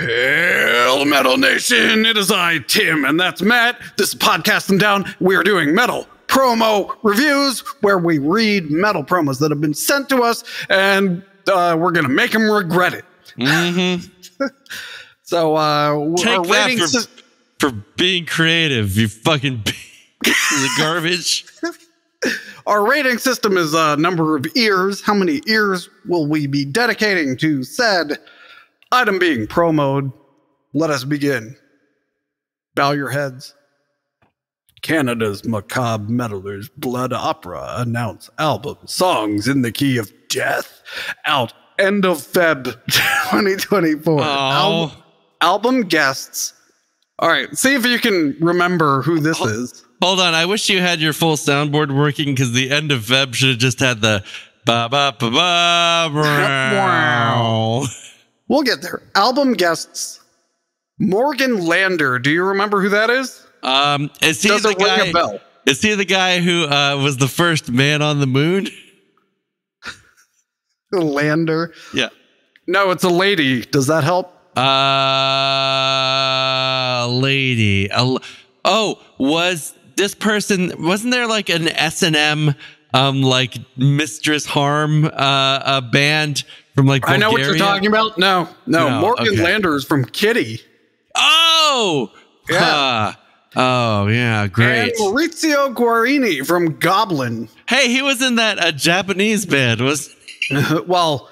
Hail Metal Nation, it is I, Tim, and that's Matt. This is Podcasting Down. We are doing metal promo reviews where we read metal promos that have been sent to us, and we're going to make them regret it. Mm-hmm. So, take that for being creative, you fucking piece of garbage. Our rating system is a number of ears. How many ears will we be dedicating to said item being promoed? Let us begin. Bow your heads. Canada's macabre metalers Blood Opera announce album Songs in the Key of Death out end of Feb 2024. Album guests. All right, see if you can remember who this is. Hold on, I wish you had your full soundboard working because the end of Feb should have just had the ba ba ba ba. Wow. We'll get there. Album guests. Morgan Lander. Do you remember who that is? Is he the guy? Ring a bell? Is he the guy who was the first man on the moon? Lander. Yeah. No, it's a lady. Does that help? Lady. Was this person? Wasn't there like an S&M, like Mistress Harm, a band from like Bulgaria? I know what you're talking about. No. Morgan Lander is from Kitty. Oh, yeah. Oh, yeah, great. And Maurizio Guarini from Goblin. Hey, he was in that Japanese band, was? Well,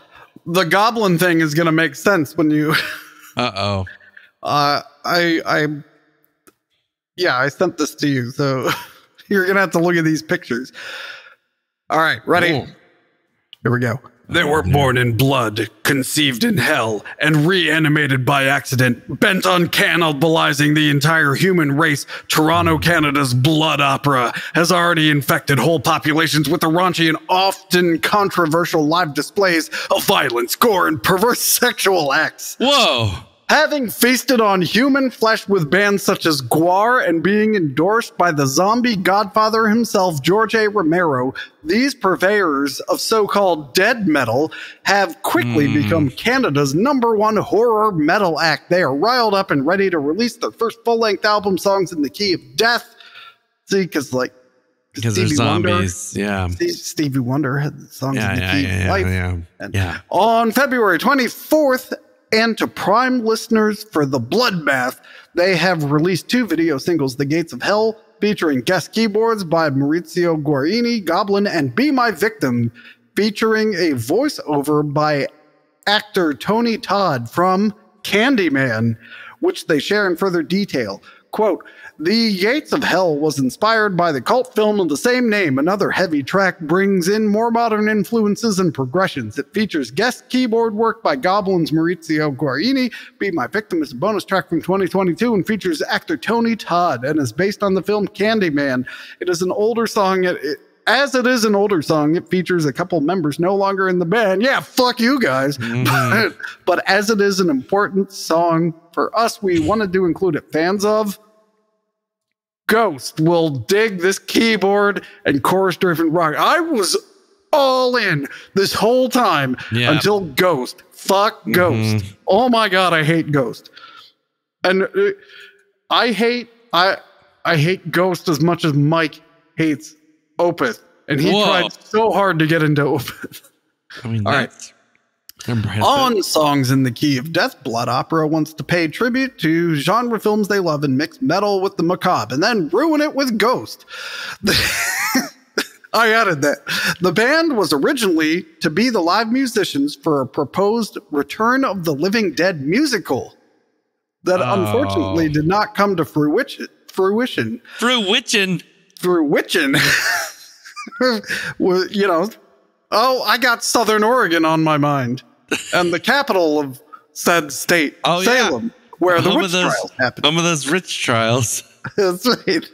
the Goblin thing is going to make sense when you. I sent this to you, so you're going to have to look at these pictures. All right, ready? Cool. Here we go. They were born in blood, conceived in hell, and reanimated by accident, bent on cannibalizing the entire human race. Toronto, Canada's Blood Opera has already infected whole populations with the raunchy and often controversial live displays of violence, gore, and perverse sexual acts. Whoa! Having feasted on human flesh with bands such as Guar and being endorsed by the zombie godfather himself, George A. Romero, these purveyors of so-called dead metal have quickly become Canada's #1 horror metal act. They are riled up and ready to release their first full-length album, Songs in the Key of Death. See, because they're zombies, yeah. Stevie Wonder had Songs in the Key of Life. Yeah. On February 24th, and to prime listeners for the Bloodbath, they have released 2 video singles, The Gates of Hell, featuring guest keyboards by Maurizio Guarini, Goblin, and Be My Victim, featuring a voiceover by actor Tony Todd from Candyman, which they share in further detail. Quote, The Gates of Hell was inspired by the cult film of the same name. Another heavy track brings in more modern influences and progressions. It features guest keyboard work by Goblin's Maurizio Guarini. Be My Victim is a bonus track from 2022 and features actor Tony Todd and is based on the film Candyman. It is an older song. As it is an older song, it features a couple members no longer in the band. Yeah, fuck you guys. But as it is an important song for us, we wanted to include it. Fans of Ghost will dig this keyboard and chorus-driven rock. I was all in this whole time until Ghost. Fuck Ghost. Oh my God, I hate Ghost. And I hate Ghost as much as Mike hates Opeth. And he tried so hard to get into Opeth. I mean, all right. On Songs in the Key of Death, Blood Opera wants to pay tribute to genre films they love and mix metal with the macabre and then ruin it with Ghost. I added that. The band was originally to be the live musicians for a proposed Return of the Living Dead musical that unfortunately did not come to fruition. I got Southern Oregon on my mind. And the capital of said state, Salem, where the witch trials happened. Some of those witch trials. That's right.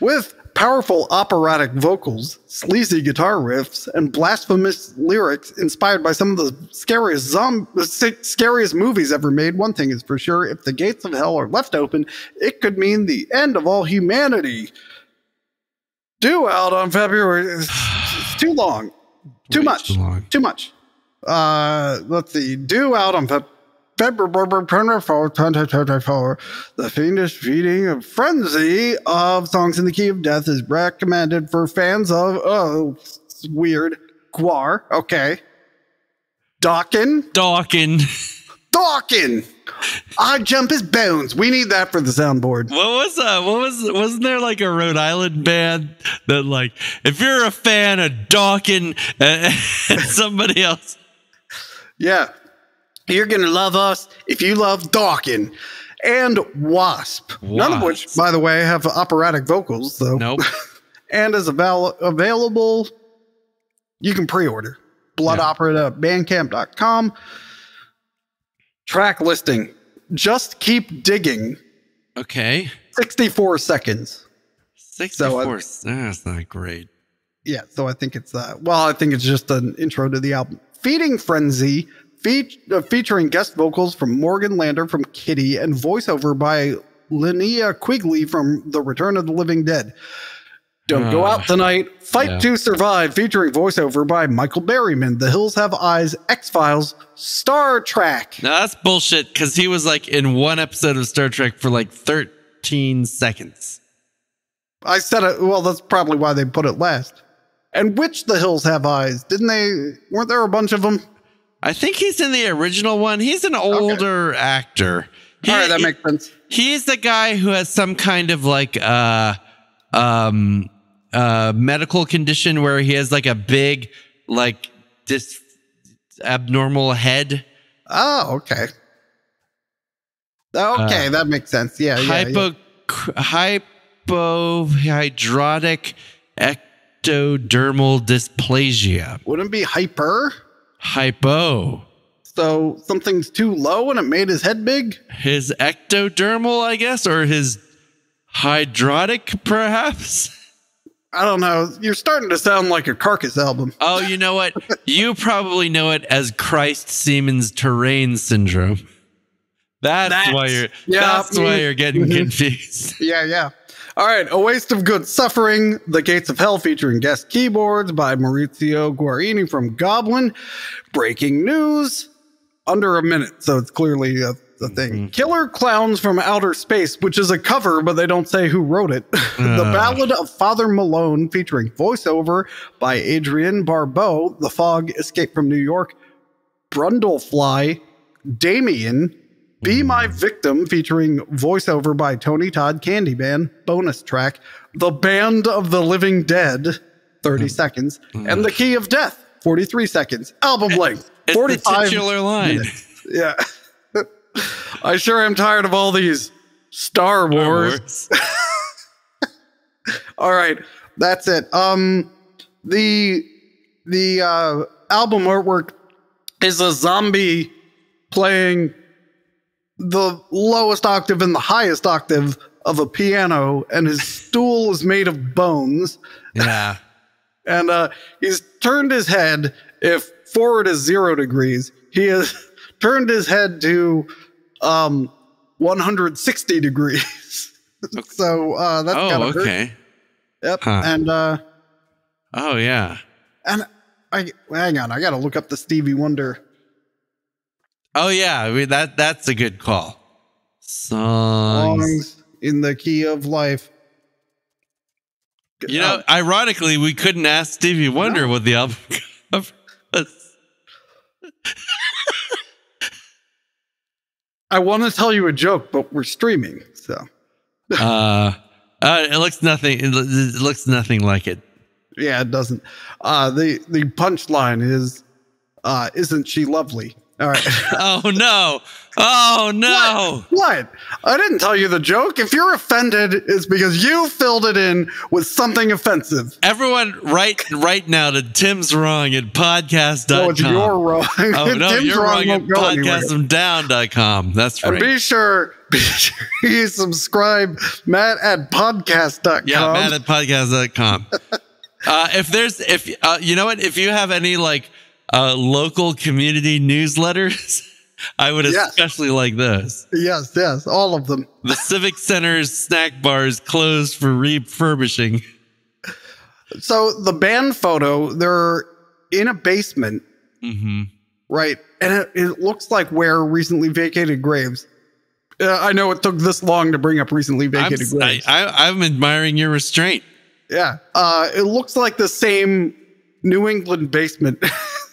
With powerful operatic vocals, sleazy guitar riffs, and blasphemous lyrics inspired by some of the scariest movies ever made. One thing is for sure, if the gates of hell are left open, it could mean the end of all humanity. Due out on February. It's too long. Too much. Let's see. Due out on February 24, 2024, the fiendish feeding of frenzy of Songs in the Key of Death is recommended for fans of, it's weird, Guar, okay. Dawkin. I jump his bones. We need that for the soundboard. Wasn't there like a Rhode Island band that like, if you're a fan of Dawkin and somebody else. Yeah. You're going to love us if you love Dawkin. And Wasp. None of which, by the way, have operatic vocals, though. Nope. And is available. You can pre-order. bloodopera.bandcamp.com. Track listing. Just Keep Digging. Okay. 64 seconds. 64. That's not great. Yeah, so I think it's I think it's just an intro to the album. Feeding Frenzy, featuring guest vocals from Morgan Lander from Kitty and voiceover by Linnea Quigley from The Return of the Living Dead. Don't Go Out Tonight, Fight to Survive, featuring voiceover by Michael Berryman, The Hills Have Eyes, X-Files, Star Trek. No, that's bullshit, because he was like in one episode of Star Trek for like 13 seconds. I said it, well, that's probably why they put it last. And which The Hills Have Eyes? Weren't there a bunch of them? I think he's in the original one. He's an older actor. All right, that makes sense. He's the guy who has some kind of like medical condition where he has like a big, like this abnormal head. Oh, okay. Okay, that makes sense. Yeah, hypohydrotic ectodermal dysplasia. Wouldn't it be hyper? Hypo. So something's too low and it made his head big? His ectodermal, I guess, or his hydrotic, perhaps? I don't know. You're starting to sound like a Carcass album. Oh, you know what? You probably know it as Christ Siemens terrain syndrome. That's why you're getting confused. Yeah. All right, A Waste of Good Suffering, The Gates of Hell, featuring guest keyboards by Maurizio Guarini from Goblin. Breaking news, under a minute, so it's clearly a thing. Killer Clowns from Outer Space, which is a cover, but they don't say who wrote it. The Ballad of Father Malone, featuring voiceover by Adrienne Barbeau. The Fog, Escape from New York. Brundlefly, Damien, Be My Victim, featuring voiceover by Tony Todd, Candyman, bonus track. The Band of the Living Dead, 30 seconds. And The Key of Death, 43 seconds. Album length, 45 the titular line. minutes. Yeah. I sure am tired of all these Star Wars. All right, that's it. The album artwork is a zombie playing the lowest octave and the highest octave of a piano, and his stool is made of bones. Yeah. And he's turned his head, if forward is 0 degrees, he has turned his head to 160 degrees. So that's kind of okay. hurt. Yep. Huh. And oh yeah. And hang on, I gotta look up the Stevie Wonder. Oh yeah, I mean, that's a good call. Songs in the Key of Life. You know, ironically, we couldn't ask Stevie Wonder what the album cover was. I want to tell you a joke, but we're streaming, so. It looks nothing. It looks nothing like it. Yeah, it doesn't. The punchline is, "Isn't she lovely?" All right. Oh no! Oh no! What? I didn't tell you the joke. If you're offended, it's because you filled it in with something offensive. Everyone, right now to Tim's Wrong at podcast.com. Oh, it's you're wrong. Oh no, Tim's you're wrong at podcastdomdown.com. That's right. And be sure you subscribe, Matt at podcast.com. Yeah, Matt at podcast.com. If you know what, if you have any like local community newsletters, I would especially like those. Yes, all of them. The Civic Center's snack bar is closed for refurbishing. So the band photo, they're in a basement, right? And it looks like where recently vacated graves. I know it took this long to bring up recently vacated graves. I'm admiring your restraint. Yeah. It looks like the same New England basement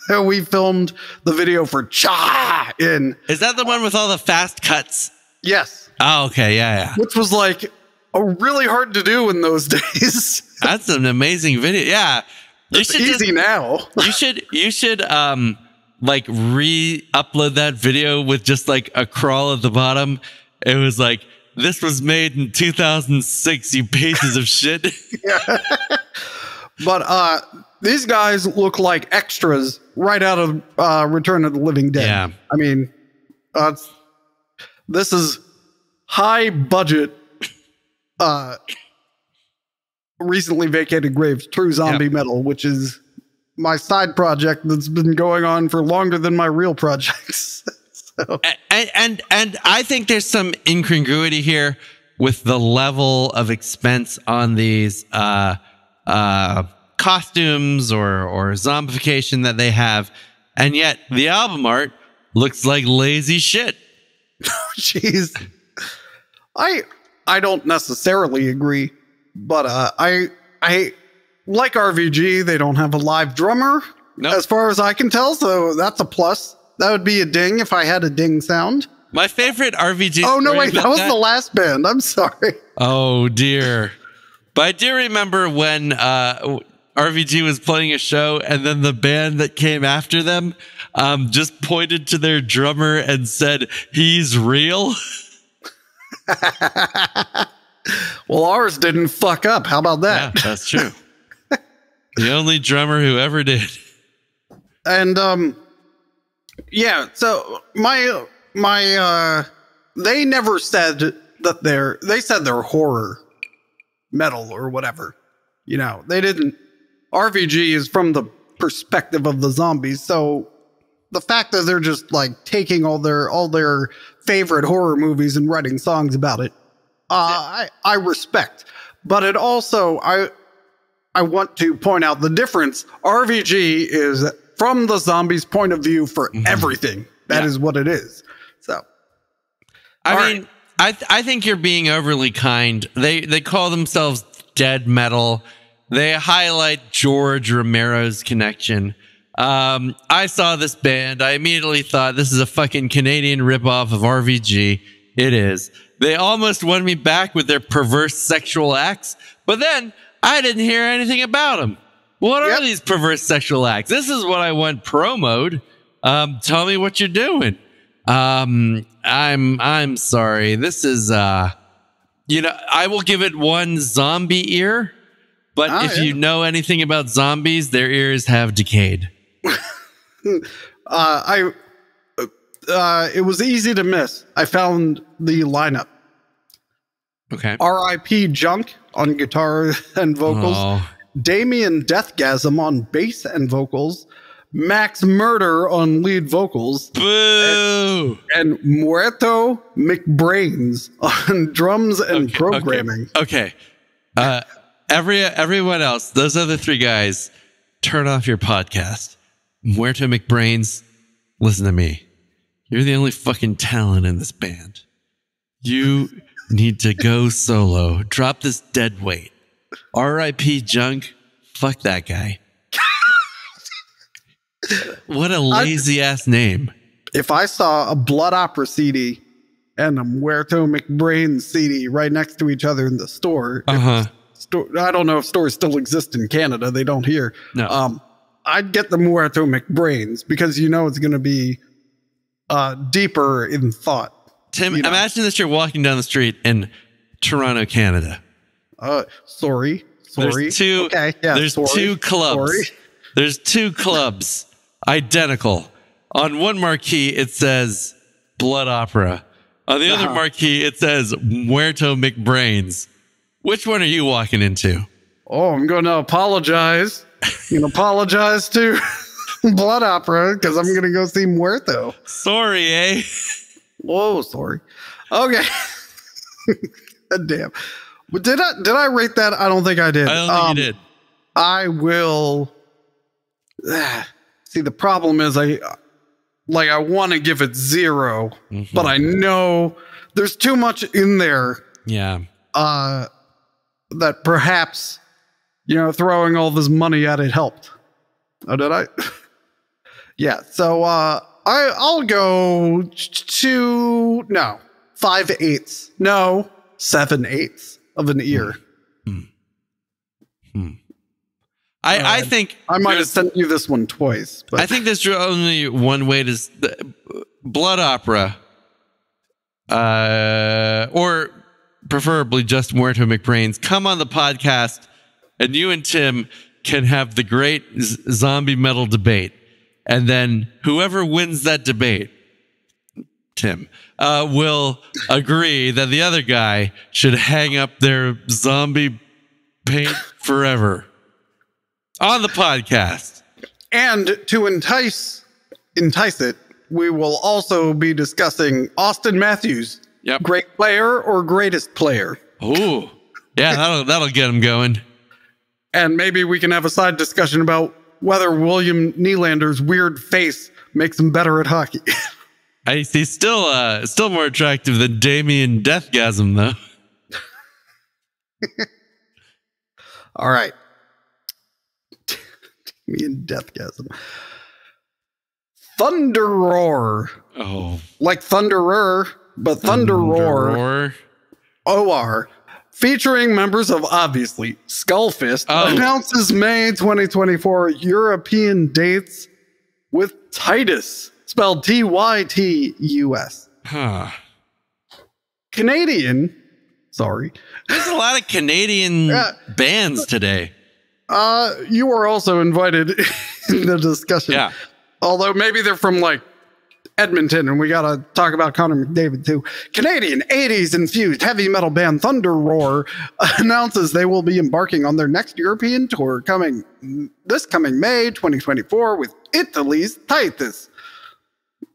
that we filmed the video for Cha in. Is that the one with all the fast cuts? Yes. Oh, okay. Yeah. Which was like really hard to do in those days. That's an amazing video. Yeah. It's easy now. You should like re-upload that video with just like a crawl at the bottom. It was like, this was made in 2006, you pieces of shit. Yeah. But these guys look like extras right out of Return of the Living Dead. Yeah. I mean, this is high budget, recently vacated graves, true zombie metal, which is my side project that's been going on for longer than my real projects. So. And I think there's some incongruity here with the level of expense on these costumes or zombification that they have, and yet the album art looks like lazy shit. Jeez, I don't necessarily agree, but I like RVG. They don't have a live drummer, as far as I can tell, so that's a plus. That would be a ding if I had a ding sound. My favorite RVG. Oh no, wait, that was the last band. I'm sorry. Oh dear. But I do remember when RVG was playing a show, and then the band that came after them just pointed to their drummer and said, "He's real." Well, ours didn't fuck up. How about that? Yeah, that's true. The only drummer who ever did. And yeah, so my they never said that they said they're horror metal or whatever. You know, they didn't. RVG is from the perspective of the zombies, so the fact that they're just like taking all their favorite horror movies and writing songs about it, I respect. But it also I want to point out the difference. RVG is from the zombies' point of view for everything. That is what it is. So, I mean, I think you're being overly kind. They call themselves dead metal. They highlight George Romero's connection. I saw this band. I immediately thought this is a fucking Canadian ripoff of RVG. It is. They almost won me back with their perverse sexual acts, but then I didn't hear anything about them. What are these perverse sexual acts? This is what I want promoted. Tell me what you're doing. I'm sorry. This is I will give it one zombie ear, but if you know anything about zombies, their ears have decayed. It was easy to miss. I found the lineup. Okay. R.I.P. Junk on guitar and vocals. Oh. Damien Deathgasm on bass and vocals. Max Murder on lead vocals. Boo! And Muerto McBrains on drums and programming. Okay. Everyone else, those other three guys, turn off your podcast. Muerto McBrains, listen to me. You're the only fucking talent in this band. You need to go solo. Drop this dead weight. R.I.P. Junk. Fuck that guy. What a lazy ass name. If I saw a Blood Opera CD and a Muerto McBrains CD right next to each other in the store, I don't know if stores still exist in Canada. They don't here. No. I'd get the Muerto McBrains because you know it's going to be deeper in thought. Tim, imagine that you're walking down the street in Toronto, Canada. Sorry. There's two. Okay, yeah, there's two clubs. Sorry. There's two clubs, identical. On one marquee, it says Blood Opera. On the other marquee, it says Muerto McBrains. Which one are you walking into? Oh, I'm going to apologize. I'm going to apologize to Blood Opera because I'm going to go see Muerto. Sorry, eh? Whoa, sorry. Okay. Damn. But did I rate that? I don't think I did. I don't think you did. I will. See, the problem is like I want to give it 0, but I know there's too much in there. Yeah. That perhaps, throwing all this money at it helped. Oh, did I? Yeah. So I'll go 5/8. No, 7/8 of an ear. I think I might have sent you this one twice. But. I think there's only one way to blood opera, or preferably just Muerto McBrains. Come on the podcast, and you and Tim can have the great zombie metal debate, and then whoever wins that debate, Tim, will agree that the other guy should hang up their zombie paint forever. On the podcast. And to entice it, we will also be discussing Austin Matthews. Yep. Great player or greatest player? Oh, yeah, that'll get him going. And maybe we can have a side discussion about whether William Nylander's weird face makes him better at hockey. He's still more attractive than Damien Deathgasm, though. All right. Damien Deathgasm. Thunderor. Oh. Like Thunderer, but Thunderor. OR. Featuring members of, obviously, Skullfist, announces May 2024 European dates with Titus, spelled Tytus. Huh. Canadian. Sorry. There's a lot of Canadian bands today. You are also invited in the discussion. Yeah. Although maybe they're from like Edmonton, and we got to talk about Connor McDavid too. Canadian 80s infused heavy metal band Thunderor announces they will be embarking on their next European tour coming May 2024 with Italy's Titus.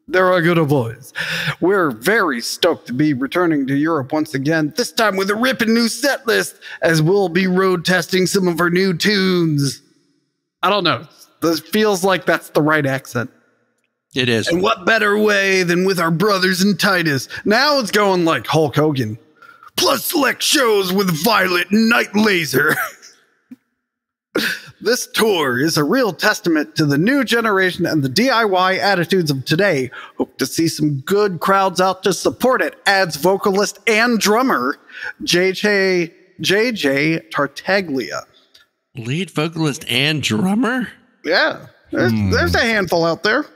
They're a good boys. We're very stoked to be returning to Europe once again, this time with a ripping new set list, as we'll be road testing some of our new tunes. I don't know. This feels like that's the right accent. It is. And what better way than with our brothers in Titus? Now it's going like Hulk Hogan. Plus select shows with Violet and Night Laser. This tour is a real testament to the new generation and the DIY attitudes of today. Hope to see some good crowds out to support it, adds vocalist and drummer JJ Tartaglia. Lead vocalist and drummer? Yeah, there's a handful out there.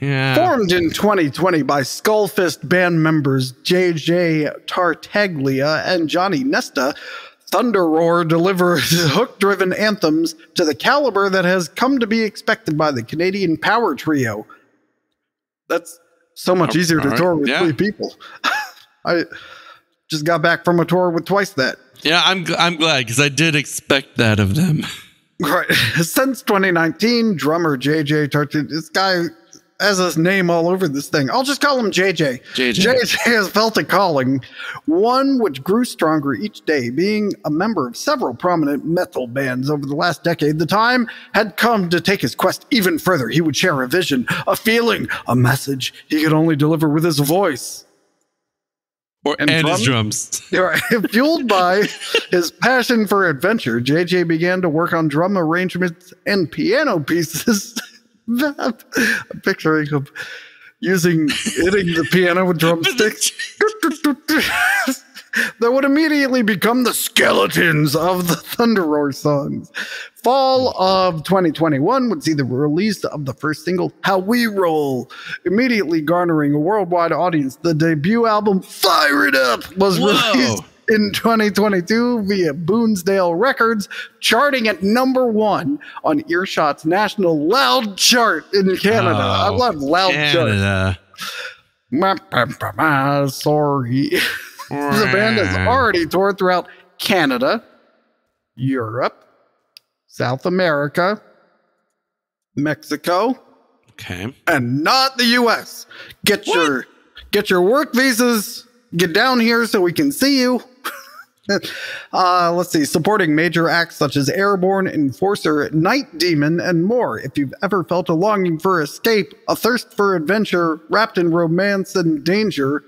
Yeah. Formed in 2020 by Skullfist band members JJ Tartaglia and Johnny Nesta, Thunderor delivers hook-driven anthems to the caliber that has come to be expected by the Canadian power trio. That's so much easier to tour with 3 people. I just got back from a tour with twice that. Yeah, I'm glad, because I did expect that of them. Right. Since 2019, drummer JJ Tartaglia, this guy has his name all over this thing. I'll just call him JJ. JJ has felt a calling, one which grew stronger each day. Being a member of several prominent metal bands over the last decade, the time had come to take his quest even further. He would share a vision, a feeling, a message he could only deliver with his voice. And his drums. Fueled by his passion for adventure, JJ began to work on drum arrangements and piano pieces. I'm picturing him hitting the piano with drumsticks that would immediately become the skeletons of the Thunderor songs. Fall of 2021 would see the release of the first single, How We Roll, immediately garnering a worldwide audience. The debut album, Fire It Up, was released in 2022 via Boonsdale Records, charting at #1 on Earshot's national Loud chart in Canada. I love Loud chart. Sorry. The band has already toured throughout Canada, Europe, South America, Mexico, and not the U.S. Get your work visas. Get down here so we can see you. Let's see. Supporting major acts such as Airborne, Enforcer, Night Demon, and more. If you've ever felt a longing for escape, a thirst for adventure, wrapped in romance and danger,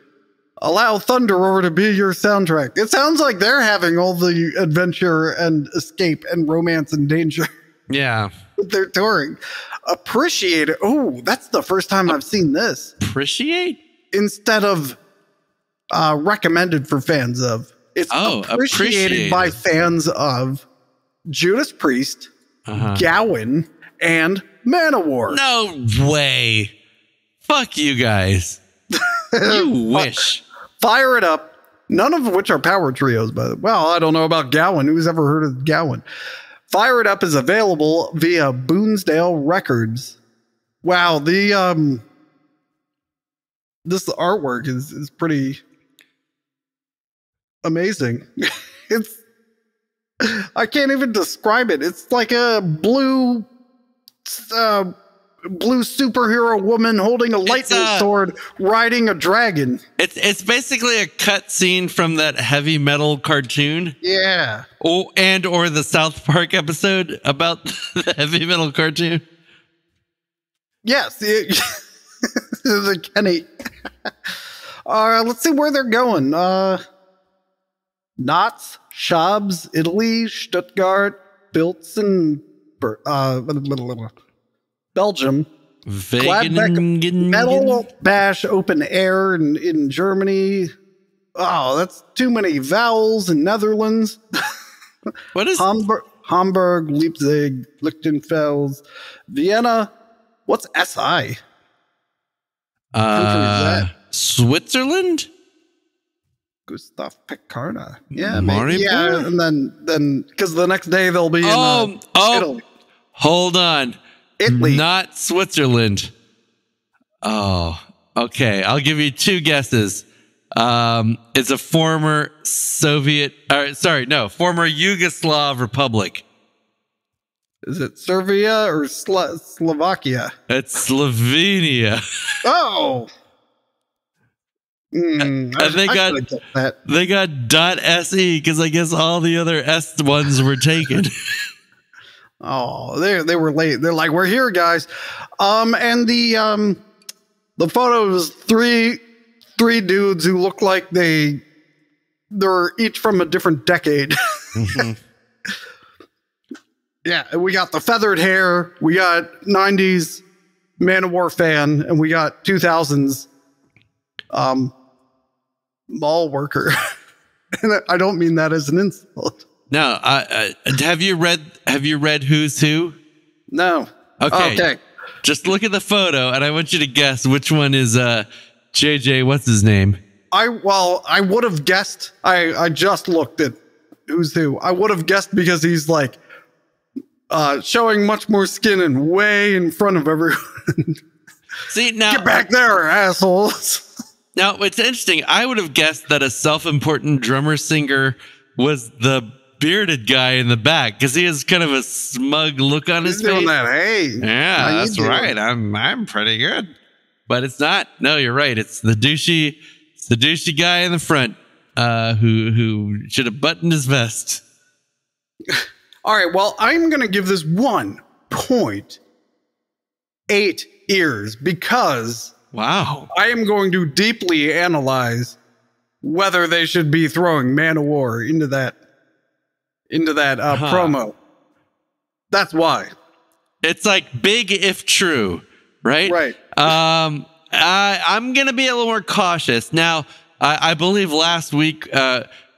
allow THUNDEROR to be your soundtrack. It sounds like they're having all the adventure and escape and romance and danger. Yeah. They're touring. Appreciate it. Oh, that's the first time I've seen this. Appreciate? Instead of recommended for fans of. It's appreciated by fans of Judas Priest, Gowan, and Manowar. No way. Fuck you guys. You wish. Fire it up. None of which are power trios, but well, I don't know about Gowan. Who's ever heard of Gowan? Fire It Up is available via Boonsdale Records. Wow, the this artwork is pretty amazing. I can't even describe it. It's like a blue superhero woman holding a lightning sword riding a dragon. It's basically a cut scene from that Heavy Metal cartoon. Yeah. or the South Park episode about the Heavy Metal cartoon. Yes. The Kenny. Let's see where they're going. Knots, Schabs, Italy, Stuttgart, Pilsen, Belgium, Gladbeck, Metal Bash Open Air in Germany. Oh, that's too many vowels in Netherlands. What is Hamburg, Leipzig, Lichtenfels, Vienna. What's SI? Switzerland? Gustav Picarda. Yeah, Maribor? Yeah, and then because the next day they'll be in Italy. Hold on. Italy. Not Switzerland. Oh, okay. I'll give you two guesses. It's a former former Yugoslav republic. Is it Serbia or Slovakia? It's Slovenia. Oh. They got .se because I guess all the other S ones were taken. Oh, they were late. They're like, we're here, guys. And the photo is three dudes who look like they're each from a different decade. Mm-hmm. Yeah, we got the feathered hair, we got 90s Manowar fan, and we got 2000s mall worker. And I don't mean that as an insult. No, have you read Who's Who? No. Okay. Just look at the photo, and I want you to guess which one is JJ. What's his name? I would have guessed. I just looked at Who's Who. I would have guessed because he's like showing much more skin and way in front of everyone. See now, get back there, assholes. Now it's interesting. I would have guessed that a self-important drummer singer was the bearded guy in the back because he has kind of a smug look on his face. Doing that, hey, yeah, that's right. I'm pretty good, but it's not. No, you're right. It's the douchey guy in the front who should have buttoned his vest. All right. Well, I'm gonna give this 1.8 ears because wow, I am going to deeply analyze whether they should be throwing Manowar into that promo. That's why. It's like big if true, right? Right. I'm going to be a little more cautious. Now, I believe last week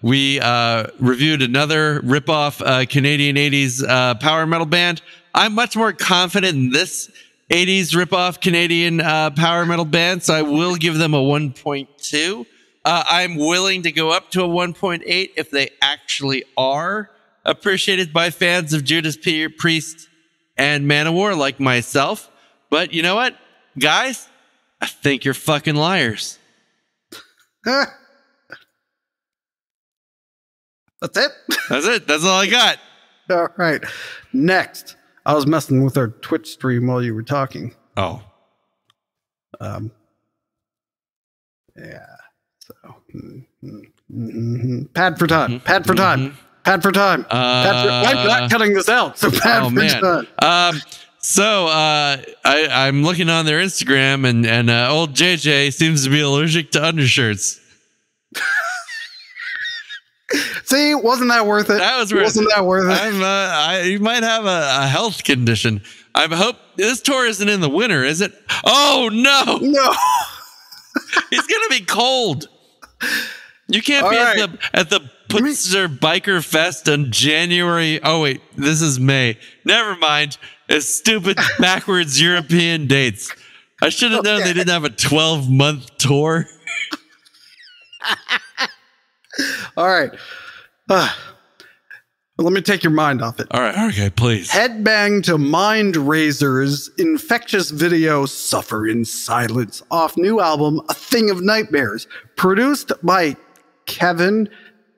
we reviewed another ripoff Canadian 80s power metal band. I'm much more confident in this 80s ripoff Canadian power metal band, so I will give them a 1.2. I'm willing to go up to a 1.8 if they actually are appreciated by fans of Judas Priest and Manowar like myself. But you know what, guys? I think you're fucking liars. That's it? That's it. That's all I got. All right. Next. I was messing with our Twitch stream while you were talking. Oh. Yeah. So Pad for time. Pad for time. Pad for time. I'm not cutting this out. So pad for time. I'm looking on their Instagram, and old JJ seems to be allergic to undershirts. See, wasn't that worth it? That was worth wasn't it. That worth it? You might have a health condition. I hope this tour isn't in the winter, is it? Oh no, no! It's gonna be cold. You can't be at the Putzer Biker Fest on January. Oh wait, this is May. Never mind. It's stupid backwards European dates. I should have known they didn't have a 12-month tour. All right. Let me take your mind off it. All right. Okay, please. Headbang to MINDRAZER's infectious video Suffer in Silence off new album A Thing of Nightmares, produced by Kevin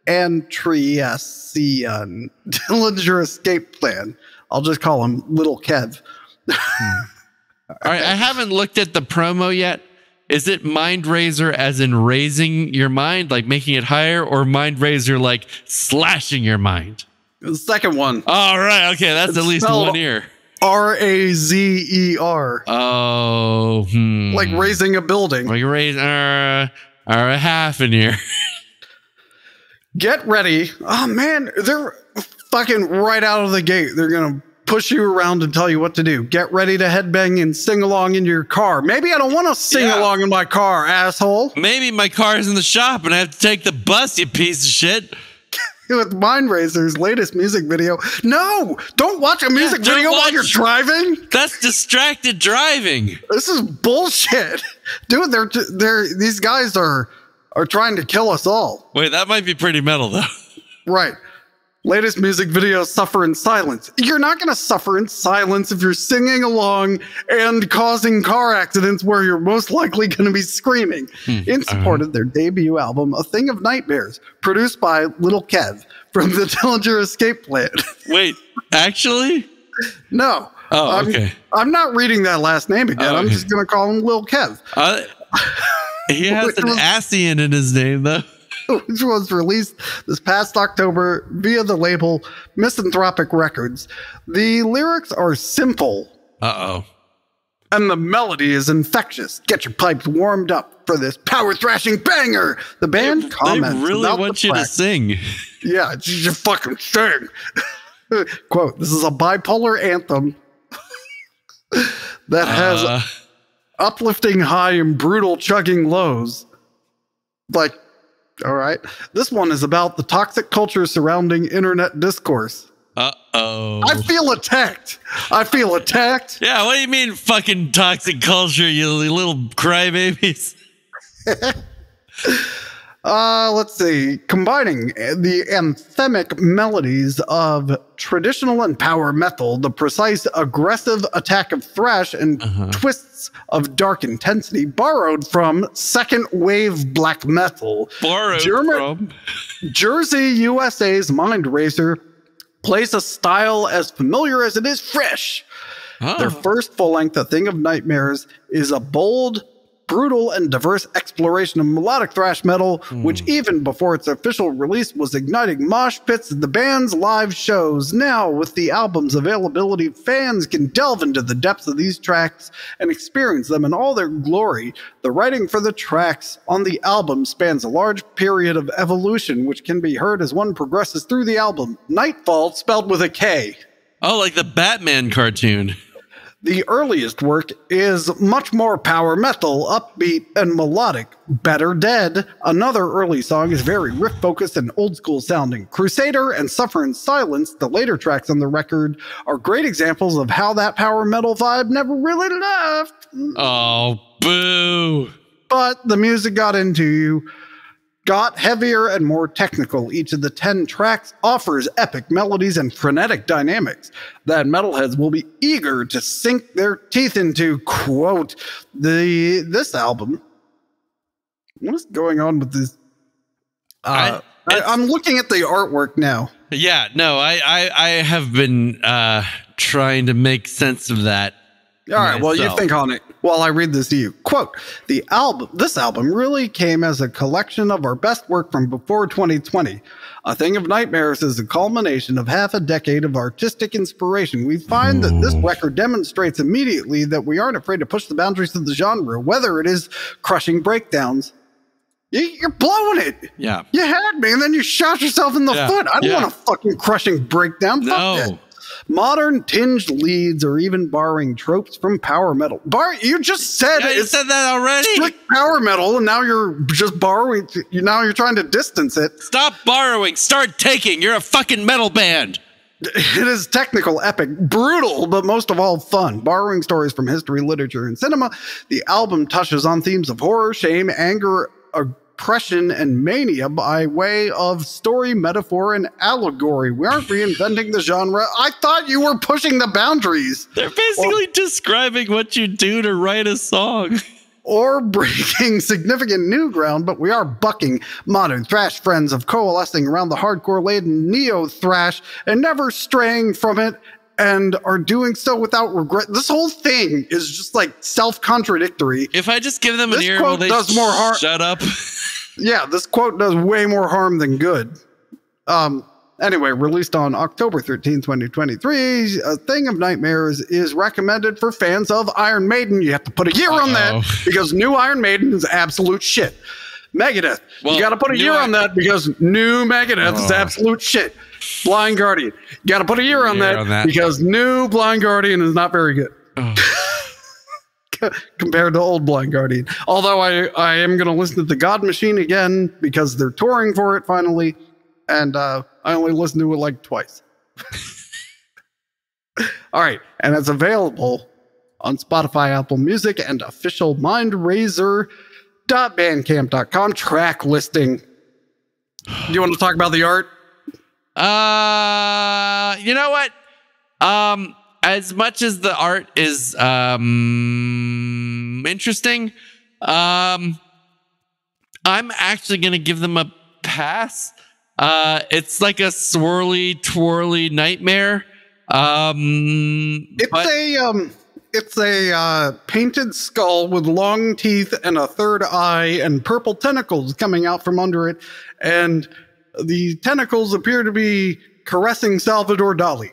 Andreassian, Dillinger Escape Plan. I'll just call him Little Kev. All right. I haven't looked at the promo yet. Is it MINDRAZER as in raising your mind, like making it higher, or MINDRAZER like slashing your mind? The second one. All right. Okay. That's at least one ear. RAZER. Oh. Like raising a building. Like raise a half an ear. Get ready. Oh, man. They're fucking right out of the gate. They're going to push you around and tell you what to do. Get ready to headbang and sing along in your car. Maybe I don't want to sing along in my car, asshole. Maybe my car's in the shop and I have to take the bus, you piece of shit. With MINDRAZER's latest music video. No! Don't watch a music video while you're driving! That's distracted driving. This is bullshit. Dude, these guys are trying to kill us all. Wait, that might be pretty metal, though. Right. Latest music video, Suffer in Silence. You're not going to suffer in silence if you're singing along and causing car accidents where you're most likely going to be screaming. In support of their debut album, A Thing of Nightmares, produced by Little Kev from the Dillinger Escape Plan. Wait, actually? No. Oh, okay. I'm not reading that last name again. Okay. I'm just going to call him Lil Kev. He has an Asian in his name, though. Which was released this past October via the label Misanthropic Records. The lyrics are simple. And the melody is infectious. Get your pipes warmed up for this power-thrashing banger. The band comments they really want you to sing. Yeah, you fucking sing. Quote, this is a bipolar anthem that has uplifting high and brutal chugging lows. Like, all right. This one is about the toxic culture surrounding internet discourse. I feel attacked. Yeah, what do you mean fucking toxic culture, you little crybabies? Let's see. Combining the anthemic melodies of traditional and power metal, the precise aggressive attack of thrash, and twists of dark intensity borrowed from second wave black metal. Jersey, USA's MINDRAZER plays a style as familiar as it is fresh. Their first full-length, A Thing of Nightmares, is a bold, brutal, and diverse exploration of melodic thrash metal, which even before its official release was igniting mosh pits at the band's live shows. Now, with the album's availability, fans can delve into the depths of these tracks and experience them in all their glory. The writing for the tracks on the album spans a large period of evolution, which can be heard as one progresses through the album. Nightfall, spelled with a K. Oh, like the Batman cartoon. The earliest work is much more power metal, upbeat, and melodic. Better Dead, another early song, is very riff-focused and old-school sounding. Crusader and Suffer in Silence, the later tracks on the record, are great examples of how that power metal vibe never really left. Oh, boo. But the music got into you. Got heavier and more technical. Each of the 10 tracks offers epic melodies and frenetic dynamics that metalheads will be eager to sink their teeth into. Quote, this album. What is going on with this? I'm looking at the artwork now. Yeah, no, I have been trying to make sense of that. All right, well, you think on it while I read this to you. Quote, this album really came as a collection of our best work from before 2020. A Thing of Nightmares is a culmination of half a decade of artistic inspiration. We find that this record demonstrates immediately that we aren't afraid to push the boundaries of the genre, whether it is crushing breakdowns. You're blowing it. Yeah. You had me, and then you shot yourself in the foot. I don't want a fucking crushing breakdown. No. Fuck that. Modern tinged leads or even borrowing tropes from power metal. You just said you said that already. Strict power metal, and now you're just borrowing. Now you're trying to distance it. Stop borrowing. Start taking. You're a fucking metal band. It is technical, epic, brutal, but most of all fun. Borrowing stories from history, literature, and cinema, the album touches on themes of horror, shame, anger, oppression, and mania by way of story, metaphor, and allegory. We aren't reinventing the genre. I thought you were pushing the boundaries. They're basically describing what you do to write a song. Or breaking significant new ground, but we are bucking modern thrash trends of coalescing around the hardcore-laden neo-thrash and never straying from it, and are doing so without regret. This whole thing is just like self-contradictory. If I just give them an ear, will they does more harm. Shut up? Yeah, this quote does way more harm than good. Anyway, released on October 13, 2023, A Thing of Nightmares is recommended for fans of Iron Maiden. You have to put a year on that because new Iron Maiden is absolute shit. Megadeth, you got to put a year on that because new Megadeth is absolute shit. Blind Guardian, you got to put a year on that because new Blind Guardian is not very good. Compared to old Blind Guardian. Although I am going to listen to the God Machine again because they're touring for it finally. And I only listened to it like twice. All right. And it's available on Spotify, Apple Music, and official MindRazor.bandcamp.com track listing. Do you want to talk about the art? You know what? As much as the art is interesting, I'm actually going to give them a pass. It's like a swirly, twirly nightmare. It's a painted skull with long teeth and a third eye and purple tentacles coming out from under it. And the tentacles appear to be caressing Salvador Dali.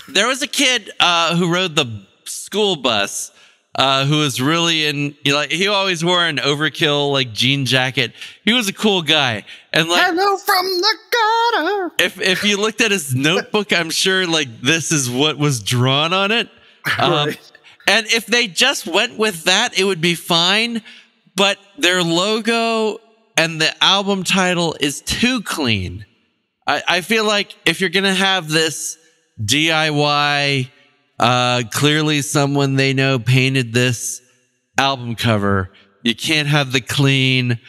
There was a kid who rode the school bus who was really he always wore an overkill like jean jacket. He was a cool guy. And like, hello from the gutter. If you looked at his notebook, I'm sure like this is what was drawn on it. Right. And if they just went with that, it would be fine. But their logo and the album title is too clean. I feel like if you're going to have this DIY, clearly someone they know painted this album cover, you can't have the clean,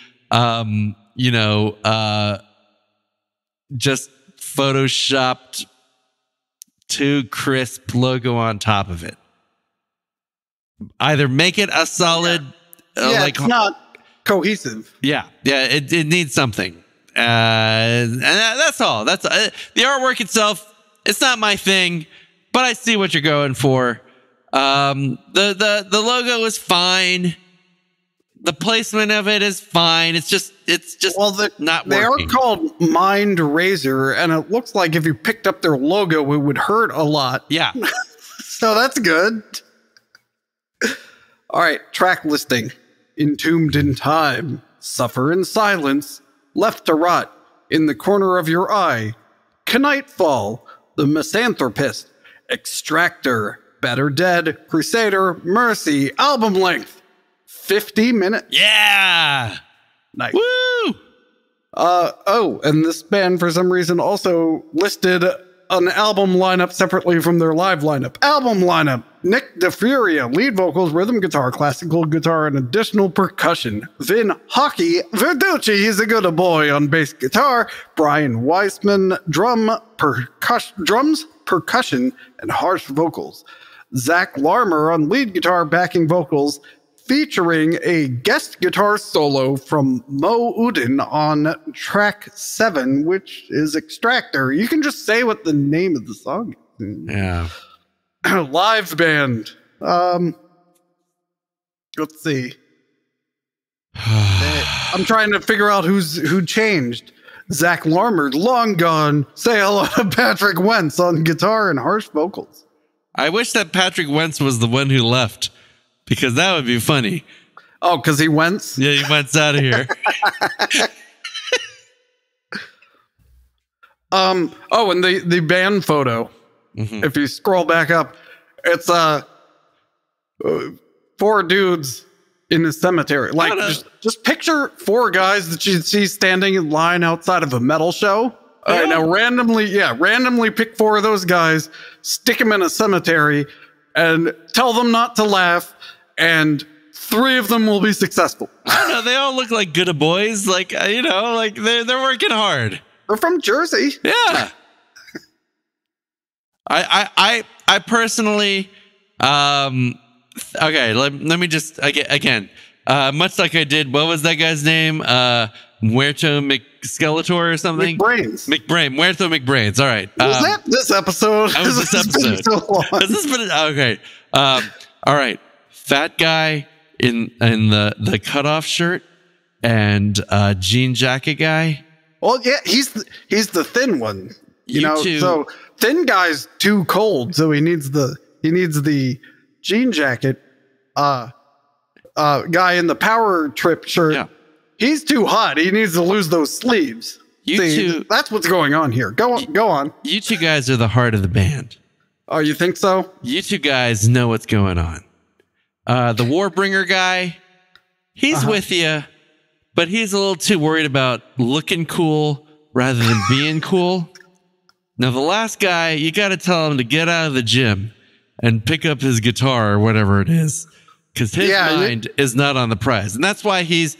just photoshopped too crisp logo on top of it. Either make it a solid, it's not cohesive. Yeah, it needs something, and that's all. That's the artwork itself. It's not my thing, but I see what you're going for. The logo is fine. The placement of it is fine. It's just not working. They are called MINDRAZER, and it looks like if you picked up their logo, it would hurt a lot. Yeah. So that's good. All right, track listing. Entombed in Time, Suffer in Silence, Left to Rot, In the Corner of Your Eye, Knightfall, The Misanthropist, Extractor, Better Dead, Crusader, Mercy, album length, 50 minutes. Yeah! Nice. Woo! And this band, for some reason, also listed an album lineup separately from their live lineup. Album lineup: Nick DeFuria, lead vocals, rhythm guitar, classical guitar, and additional percussion. Vin Hockey Verducci, he's a good boy on bass guitar. Brian Weissman, drums, percussion, and harsh vocals. Zach Larmer on lead guitar, backing vocals, featuring a guest guitar solo from Mo Udin on track 7, which is Extractor. You can just say what the name of the song is. Yeah. Live band. Let's see. I'm trying to figure out who changed. Zach Larmer, long gone. Say hello to Patrick Wentz on guitar and harsh vocals. I wish that Patrick Wentz was the one who left, because that would be funny. Oh, because he went? Yeah, he went out of here. Oh, and the band photo. Mm-hmm. If you scroll back up, it's 4 dudes in a cemetery. Like, just picture 4 guys that you see standing in line outside of a metal show. All right, now randomly pick 4 of those guys, stick them in a cemetery, and tell them not to laugh, and 3 of them will be successful. I don't know. They all look like good boys. Like, like they're working hard. They're from Jersey. Yeah. I personally, okay, let me just, again, much like I did, what was that guy's name? Muerto McSkeletor or something? Muerto McBrains. All right. Was that this episode? That was this episode. So long. Has this been, okay. All right. Fat guy in the cutoff shirt and jean jacket guy. Well, yeah, he's the thin one. You know, so thin guy's too cold, so he needs the jean jacket. Guy in the power trip shirt. Yeah. He's too hot. He needs to lose those sleeves. That's what's going on here. Go on. You 2 guys are the heart of the band. Oh, you think so? You 2 guys know what's going on. The Warbringer guy, he's with you, but he's a little too worried about looking cool rather than being cool. Now, the last guy, you got to tell him to get out of the gym and pick up his guitar or whatever it is, because his mind is not on the prize, and that's why he's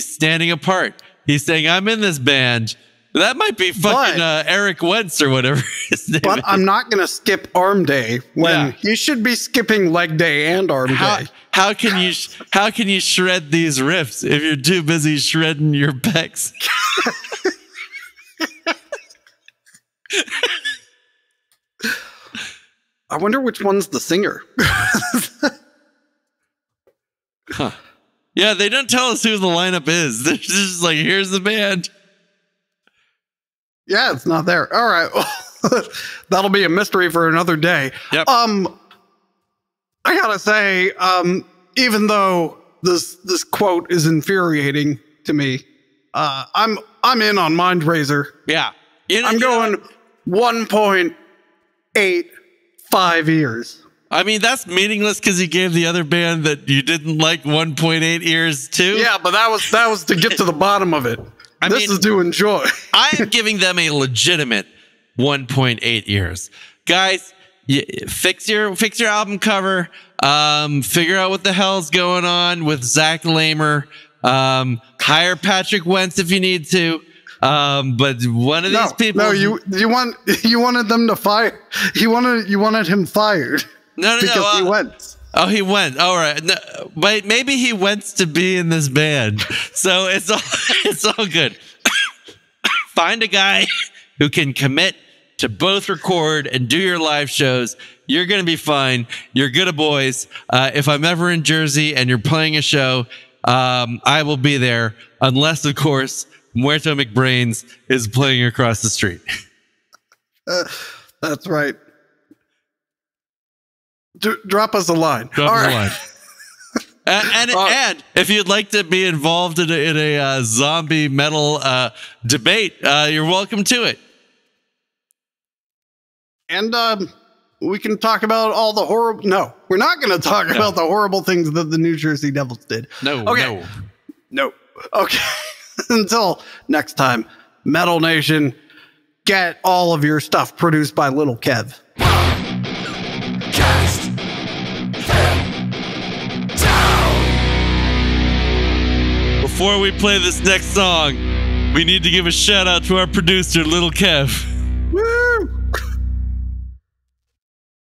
standing apart. He's saying, "I'm in this band." That might be fucking Eric Wentz or whatever his name is. I'm not going to skip arm day when you should be skipping leg day and arm day. How can you shred these riffs if you're too busy shredding your pecs? I wonder which one's the singer. Huh. Yeah, they don't tell us who the lineup is. They're just like, here's the band. Yeah, it's not there. All right. That'll be a mystery for another day. Yep. I gotta say, even though this quote is infuriating to me, I'm in on MINDRAZER. Yeah. I'm going 1.85 years. I mean, that's meaningless because you gave the other band that you didn't like 1.8 years too. Yeah, but that was to get to the bottom of it. This is to enjoy. I am giving them a legitimate 1.8 years. Guys, fix your album cover. Figure out what the hell's going on with Zach Lamer. Hire Patrick Wentz if you need to. But one of these people. No, you wanted them to fire. You wanted him fired. No, because he went. Oh, he went. All right. No, but maybe he wants to be in this band. So it's all good. Find a guy who can commit to both record and do your live shows. You're going to be fine. You're good boys. If I'm ever in Jersey and you're playing a show, I will be there. Unless, of course, Muerto McBrains is playing across the street. That's right. Drop us a line. Drop us a line. And if you'd like to be involved in a zombie metal debate, you're welcome to it. And we can talk about all the horrible. No, we're not going to talk about the horrible things that the New Jersey Devils did. No. Okay. Until next time, Metal Nation, get all of your stuff produced by Little Kev. Before we play this next song, we need to give a shout out to our producer, Little Kev.